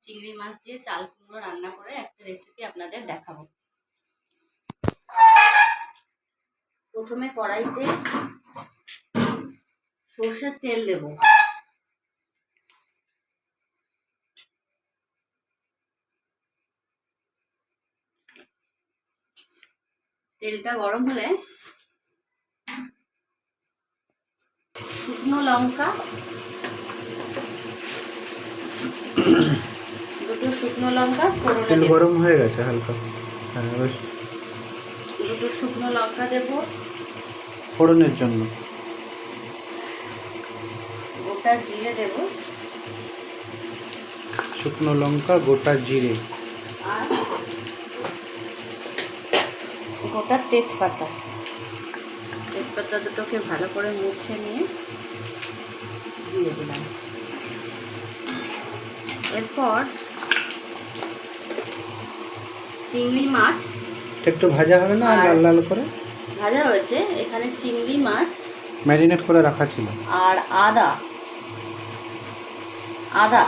চিংড়ি মাছ দিয়ে চাল কুমড়ো রান্না করে একটা রেসিপি আপনাদের দেখাবো। প্রথমে কড়াইতে সর্ষের তেল দেব। তেলটা গরম হলে শুকনো লঙ্কা, দুটো শুকনো লঙ্কা ফোড়নে তেল দেব। গরম হয়ে গেছে হালকা। হ্যাঁ, বেশ। দুটো শুকনো লঙ্কা দেব ফোড়নের জন্য। গোটা জিরে দেব শুকনো লঙ্কা, গোটা জিরে আর গোটা তেজপাতা। তেজপাতা দুটোকে ভালো করে মুছে নিয়ে দিয়ে দিলাম। এরপর চিংড়ি মাছ একটু ভাজা হবে না, আর লাল লাল করে ভাজা হয়েছে। এখানে চিংড়ি মাছ ম্যারিনেট করে রাখা ছিল, আর আদা আদা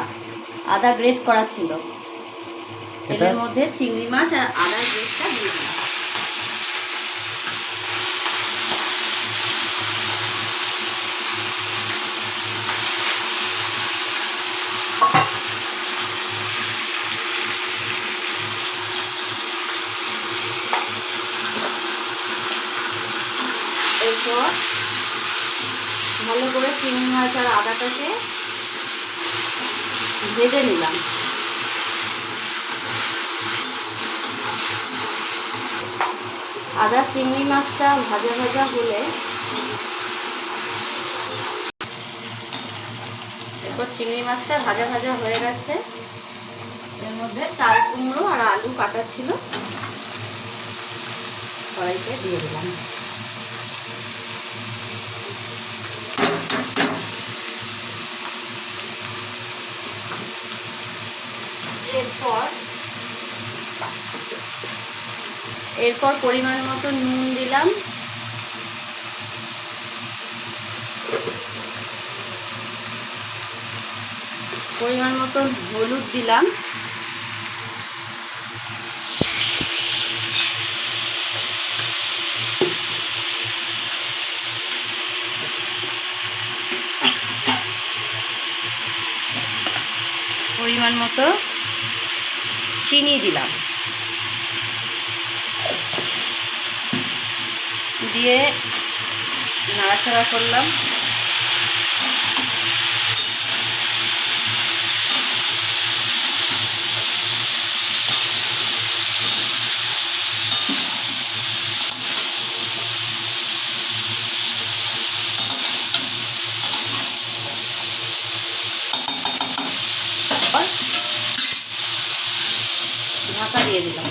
আদা গ্রেট করা ছিল। তেলের মধ্যে চিংড়ি মাছ আর আদার গ্রেটটা দিয়ে দিলাম। এরপর ভালো করে চিংড়ি মাছ আর আদাটাকে ভেজে নিলাম। আদা চিংড়ি মাছটা ভাজা ভাজা হলে এরপর চিংড়ি মাছটা ভাজা ভাজা হয়ে গেছে। এর মধ্যে চাল কুমড়ো আর আলু কাটা ছিল, কড়াইতে দিয়ে দিলাম। এরপর পরিমাণ মতো নুন দিলাম, পরিমাণ মতো হলুদ দিলাম, পরিমাণ মতো চিনি দিলাম, দিয়ে নাড়াচাড়া করলাম। ঢাকা দিয়ে দিলাম।